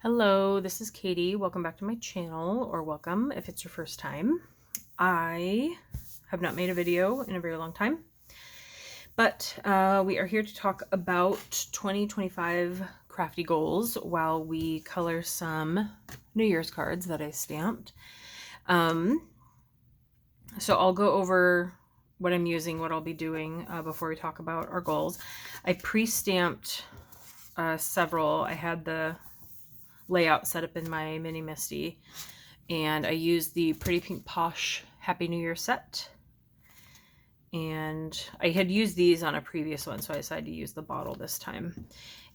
Hello, this is Katie. Welcome back to my channel, or welcome if it's your first time. I have not made a video in a very long time, but we are here to talk about 2025 crafty goals while we color some New Year's cards that I stamped. So I'll go over what I'm using, what I'll be doing before we talk about our goals. I pre-stamped several. I had the layout set up in my mini Misty, and I used the Pretty Pink Posh Happy New Year set, and I had used these on a previous one, so I decided to use the bottle this time.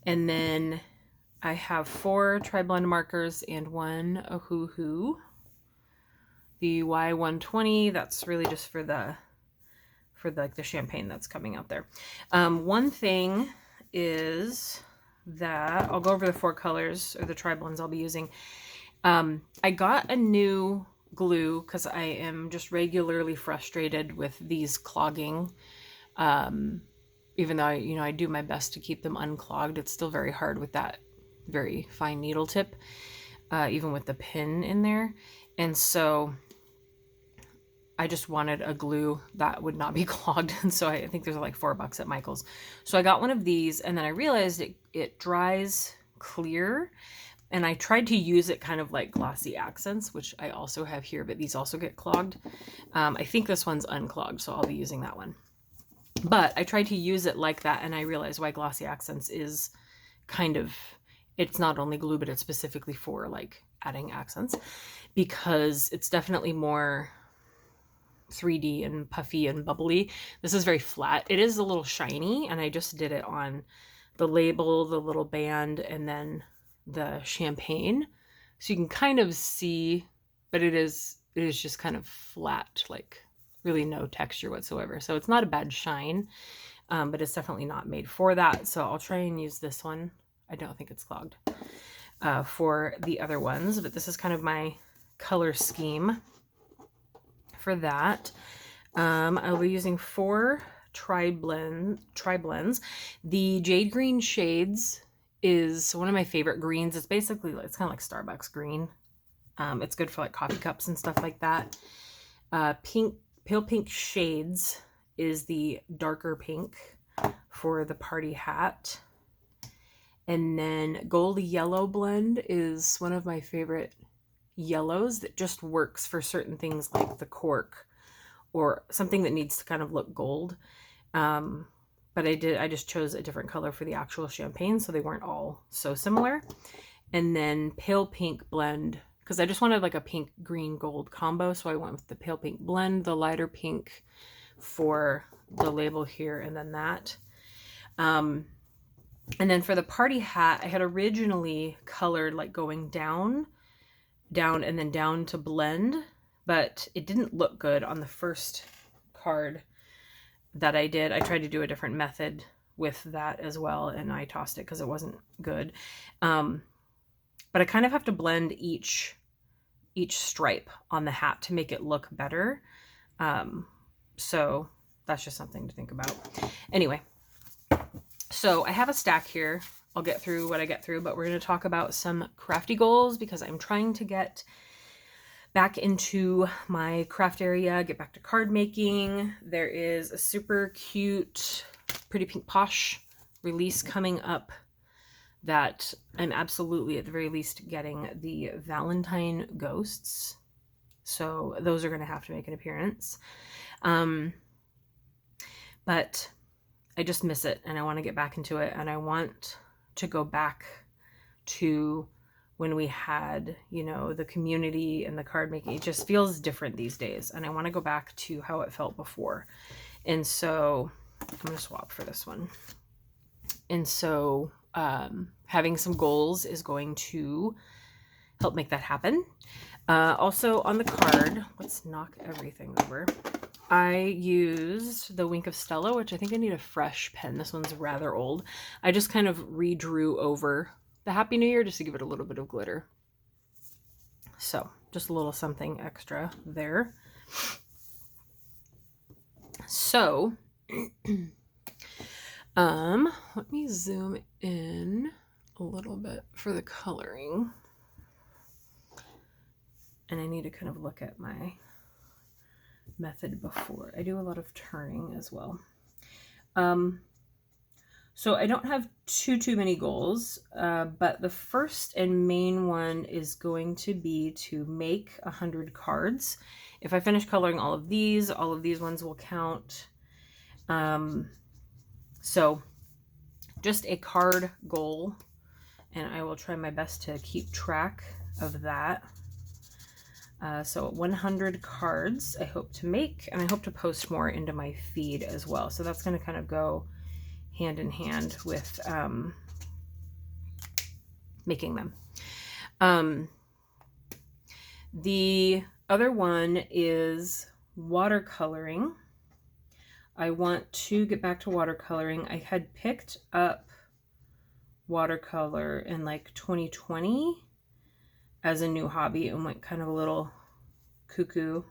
And then I have 4 tri-blend markers and 1 Ohuhu. The Y120, that's really just for the champagne that's coming out there. One thing is that I'll go over the 4 colors, or the tri-blends I'll be using. I got a new glue because I am just regularly frustrated with these clogging. Even though I do my best to keep them unclogged, it's still very hard with that very fine needle tip, even with the pin in there. And so I just wanted a glue that would not be clogged. And so I think there's like $4 at Michael's. So I got one of these, and then I realized it dries clear. And I tried to use it kind of like glossy accents, which I also have here, but these also get clogged. I think this one's unclogged, so I'll be using that one. But I tried to use it like that, and I realized why glossy accents is kind of, it's not only glue, but it's specifically for like adding accents, because it's definitely more 3D and puffy and bubbly. This is very flat. It is a little shiny, and I just did it on the label, the little band, and then the champagne. So you can kind of see, but it is just kind of flat, like really no texture whatsoever. So it's not a bad shine, but it's definitely not made for that. So I'll try and use this one. I don't think it's clogged for the other ones, but this is kind of my color scheme for that. I'll be using 4 tri-blends. The Jade Green Shades is one of my favorite greens. It's basically, it's kind of like Starbucks green. It's good for like coffee cups and stuff like that. Pale Pink Shades is the darker pink for the party hat. And then Gold Yellow Blend is one of my favorite yellows that just works for certain things like the cork or something that needs to kind of look gold. But I just chose a different color for the actual champagne, so they weren't all so similar. And then Pale Pink Blend, because I just wanted like a pink, green, gold combo, so I went with the Pale Pink Blend, the lighter pink for the label here, and then that. And then for the party hat, I had originally colored like going down, and then down to blend, but it didn't look good on the first card that I did. I tried to do a different method with that as well, and I tossed it because it wasn't good. But I kind of have to blend each stripe on the hat to make it look better. So that's just something to think about. Anyway, so I have a stack here. I'll get through what I get through, but we're going to talk about some crafty goals because I'm trying to get back into my craft area, get back to card making. There is a super cute Pretty Pink Posh release coming up that I'm absolutely, at the very least, getting the Valentine Ghosts. So those are going to have to make an appearance. But I just miss it, and I want to get back into it, and I want to go back to when we had, the community and the card making. It just feels different these days, and I want to go back to how it felt before. And so I'm going to swap for this one. And so having some goals is going to help make that happen. Also on the card, let's knock everything over. I used the Wink of Stella, which I think I need a fresh pen. This one's rather old. I just kind of redrew over the Happy New Year just to give it a little bit of glitter. So just a little something extra there. So let me zoom in a little bit for the coloring. And I need to kind of look at my method before. I do a lot of turning as well. So I don't have too many goals, but the first and main one is going to be to make 100 cards. If I finish coloring all of these ones will count. So just a card goal, and I will try my best to keep track of that. So 100 cards I hope to make, and I hope to post more into my feed as well. So that's going to kind of go hand in hand with making them. The other one is watercoloring. I want to get back to watercoloring. I had picked up watercolor in like 2020 as a new hobby and went kind of a little cuckoo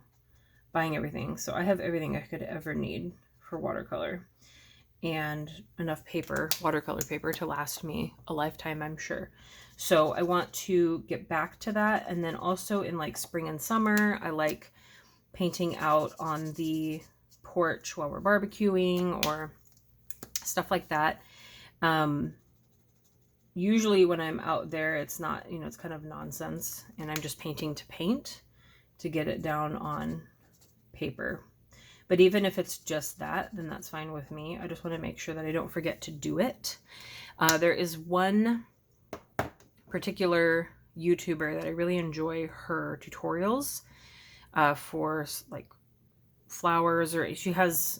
buying everything. So I have everything I could ever need for watercolor and enough paper, watercolor paper, to last me a lifetime, I'm sure. So I want to get back to that. And then also in like spring and summer, I like painting out on the porch while we're barbecuing or stuff like that. Usually when I'm out there, it's not, it's kind of nonsense, and I'm just painting to paint to get it down on paper. But even if it's just that, then that's fine with me. I just want to make sure that I don't forget to do it. There is one particular YouTuber that I really enjoy her tutorials for like flowers, or she's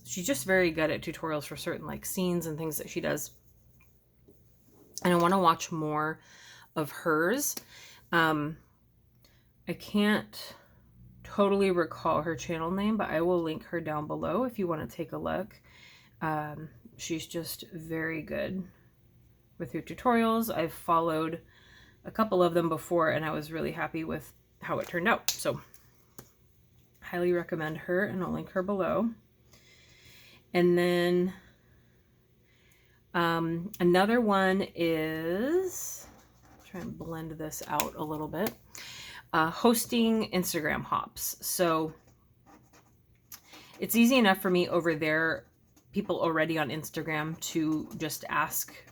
just very good at tutorials for certain like scenes and things that she does. And I want to watch more of hers. I can't totally recall her channel name, but I will link her down below if you want to take a look. She's just very good with her tutorials. I've followed a couple of them before, and I was really happy with how it turned out. So highly recommend her, and I'll link her below. And then another one is, try and blend this out a little bit, hosting Instagram hops. So it's easy enough for me over there, people already on Instagram, to just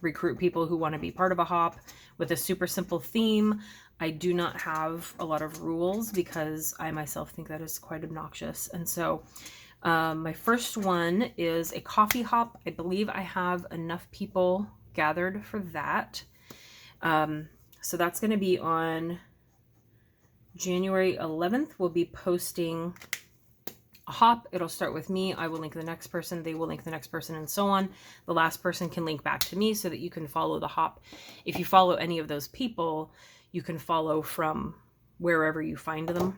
recruit people who want to be part of a hop with a super simple theme. I do not have a lot of rules because I myself think that is quite obnoxious. And so my first one is a coffee hop. I believe I have enough people gathered for that. So that's going to be on January 11th. We'll be posting a hop. It'll start with me. I will link the next person. They will link the next person, and so on. The last person can link back to me so that you can follow the hop. If you follow any of those people, you can follow from wherever you find them.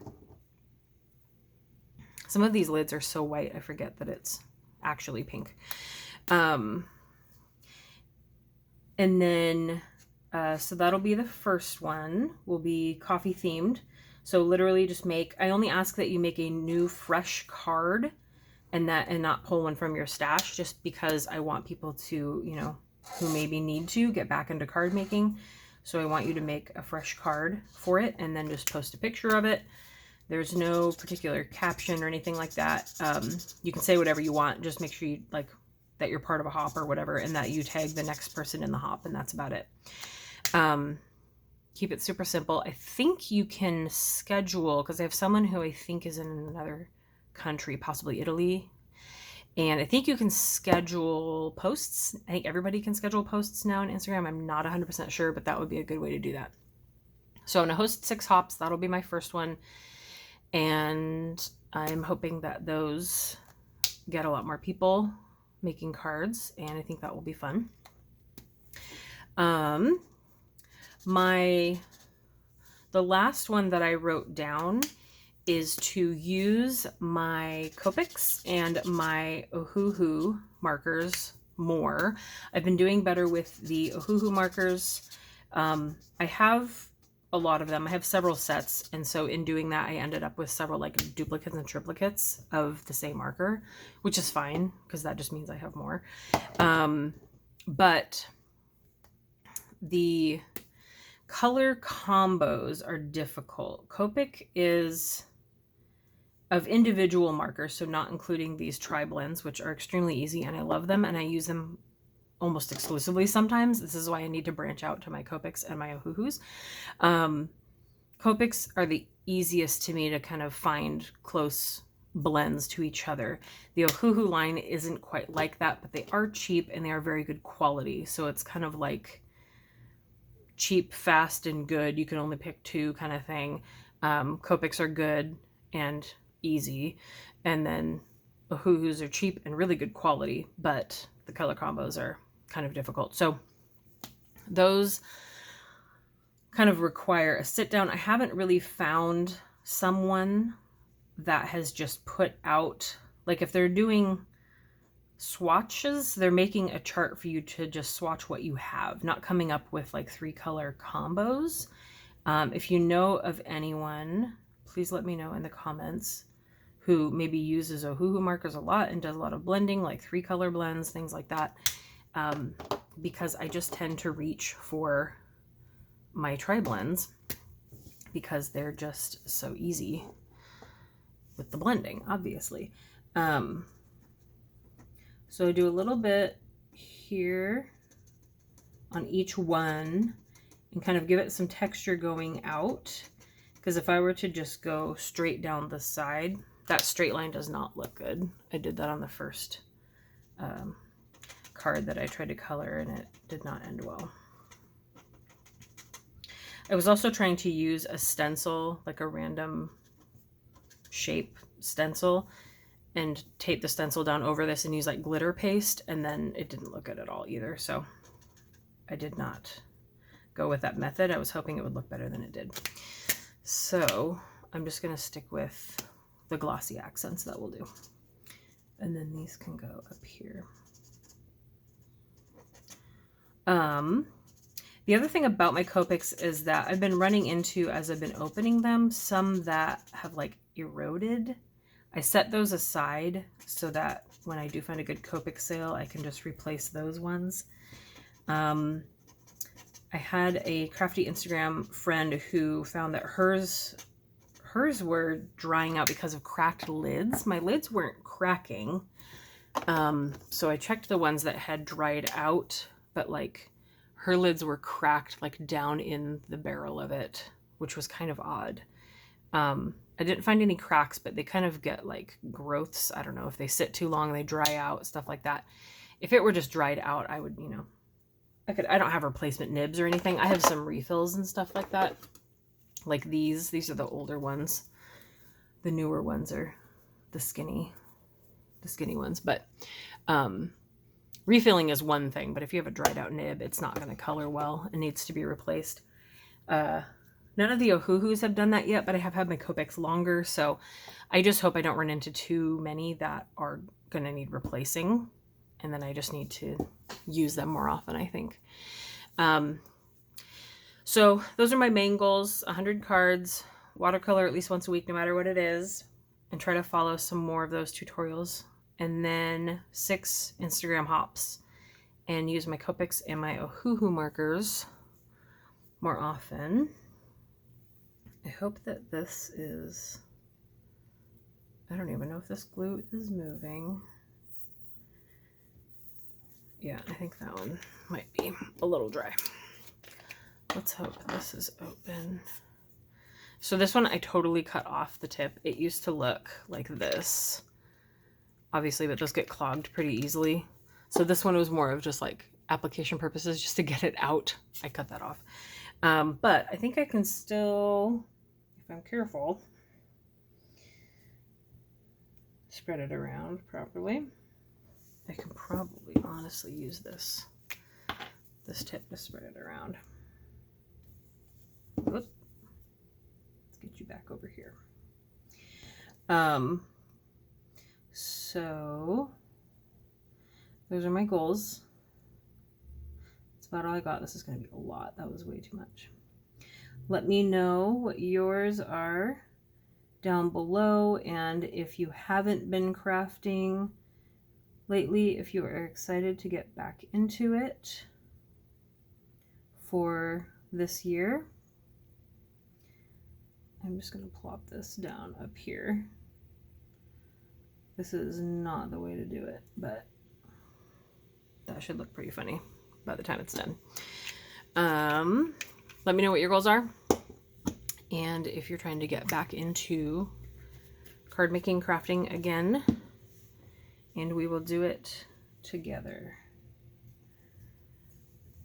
Some of these lids are so white, I forget that it's actually pink. And then, so that'll be the first one, will be coffee themed. So literally just I only ask that you make a new fresh card and not pull one from your stash, just because I want people to, who maybe need to get back into card making. So I want you to make a fresh card for it and then just post a picture of it. There's no particular caption or anything like that. You can say whatever you want. Just make sure you that you're part of a hop or whatever, and that you tag the next person in the hop, and that's about it. Keep it super simple. I think you can schedule, because I have someone who I think is in another country, possibly Italy, and I think you can schedule posts. I think everybody can schedule posts now on Instagram. I'm not 100% sure, but that would be a good way to do that. So I'm going to host 6 hops. That'll be my first one. And I'm hoping that those get a lot more people making cards, and I think that will be fun. The last one that I wrote down is to use my Copics and my Ohuhu markers more. I've been doing better with the Ohuhu markers. I have a lot of them. I have several sets, and so in doing that, I ended up with several like duplicates and triplicates of the same marker, which is fine because that just means I have more. But The color combos are difficult. Copic is of individual markers, so not including these tri-blends, which are extremely easy, and I love them, and I use them almost exclusively sometimes. This is why I need to branch out to my Copics and my Ohuhus. Copics are the easiest to me to kind of find close blends to each other. The Ohuhu line isn't quite like that, but they are cheap and they are very good quality. So it's kind of like cheap, fast, and good. You can only pick two kind of thing. Copics are good and easy, and then Ohuhus are cheap and really good quality, but the color combos are kind of difficult. So those kind of require a sit down. I haven't really found someone that has just put out, like if they're doing swatches, they're making a chart for you to just swatch what you have, not coming up with like 3 color combos. If you know of anyone, please let me know in the comments who maybe uses Ohuhu markers a lot and does a lot of blending, like 3 color blends, things like that. Because I just tend to reach for my tri-blends because they're just so easy with the blending, obviously. So I do a little bit here on each one and kind of give it some texture going out, because if I were to just go straight down the side, that straight line does not look good. I did that on the first card that I tried to color and it did not end well. I was also trying to use a stencil, like a random shape stencil, and tape the stencil down over this and use like glitter paste, and then it didn't look good at all either. So I did not go with that method. I was hoping it would look better than it did. So I'm just going to stick with the glossy accents. That will do. And then these can go up here. The other thing about my Copics is that I've been running into, as I've been opening them, some that have like eroded. I set those aside so that when I do find a good Copic sale, I can just replace those ones. I had a Crafty Instagram friend who found that hers were drying out because of cracked lids. My lids weren't cracking. So I checked the ones that had dried out, but like her lids were cracked like down in the barrel of it, which was kind of odd. I didn't find any cracks, but they kind of get like growths. I don't know if they sit too long, they dry out, stuff like that. If it were just dried out, I would, you know, I don't have replacement nibs or anything. I have some refills and stuff like that. Like these are the older ones. The newer ones are the skinny ones, but, refilling is one thing, but if you have a dried out nib, it's not going to color well. It needs to be replaced. None of the Ohuhus have done that yet, but I have had my Copics longer, so I just hope I don't run into too many that are going to need replacing, and then I just need to use them more often, I think. So those are my main goals: 100 cards, watercolor at least once a week, no matter what it is, and try to follow some more of those tutorials. And then 6 Instagram hops, and use my Copics and my Ohuhu markers more often. I hope that this is, I don't even know if this glue is moving. Yeah, I think that one might be a little dry. Let's hope this is open. So this one I totally cut off the tip. It used to look like this, obviously, but those get clogged pretty easily. So this one was more of just like application purposes, just to get it out. I cut that off. But I think I can still, if I'm careful, spread it around properly. I can probably honestly use this tip to spread it around. Whoop. Let's get you back over here. So those are my goals. That's about all I got. This is going to be a lot. That was way too much. Let me know what yours are down below, and if you haven't been crafting lately, if you are excited to get back into it. for this year. I'm just going to plop this down up here. This is not the way to do it, but that should look pretty funny by the time it's done. Let me know what your goals are. And if you're trying to get back into card making, crafting again, and we will do it together.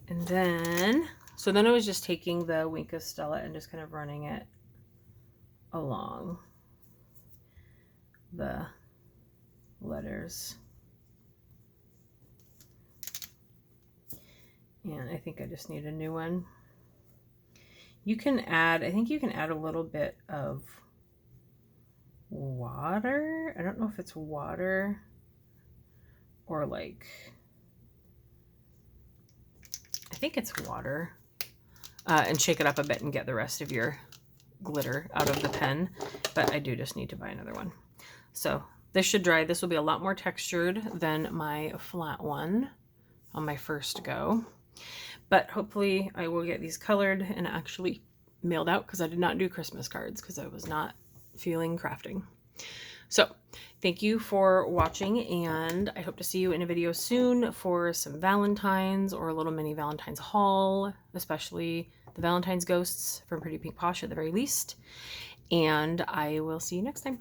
And then, so then I was just taking the Wink of Stella and just kind of running it along the letters. And I think I just need a new one. You can add, I think you can add a little bit of water. I don't know if it's water or like, I think it's water. And shake it up a bit and get the rest of your glitter out of the pen. But I do just need to buy another one. So this should dry. This will be a lot more textured than my flat one on my first go. But hopefully I will get these colored and actually mailed out, because I did not do Christmas cards because I was not feeling crafting. So thank you for watching, and I hope to see you in a video soon for some Valentine's or a little mini Valentine's haul, especially the Valentine's ghosts from Pretty Pink Posh at the very least. And I will see you next time.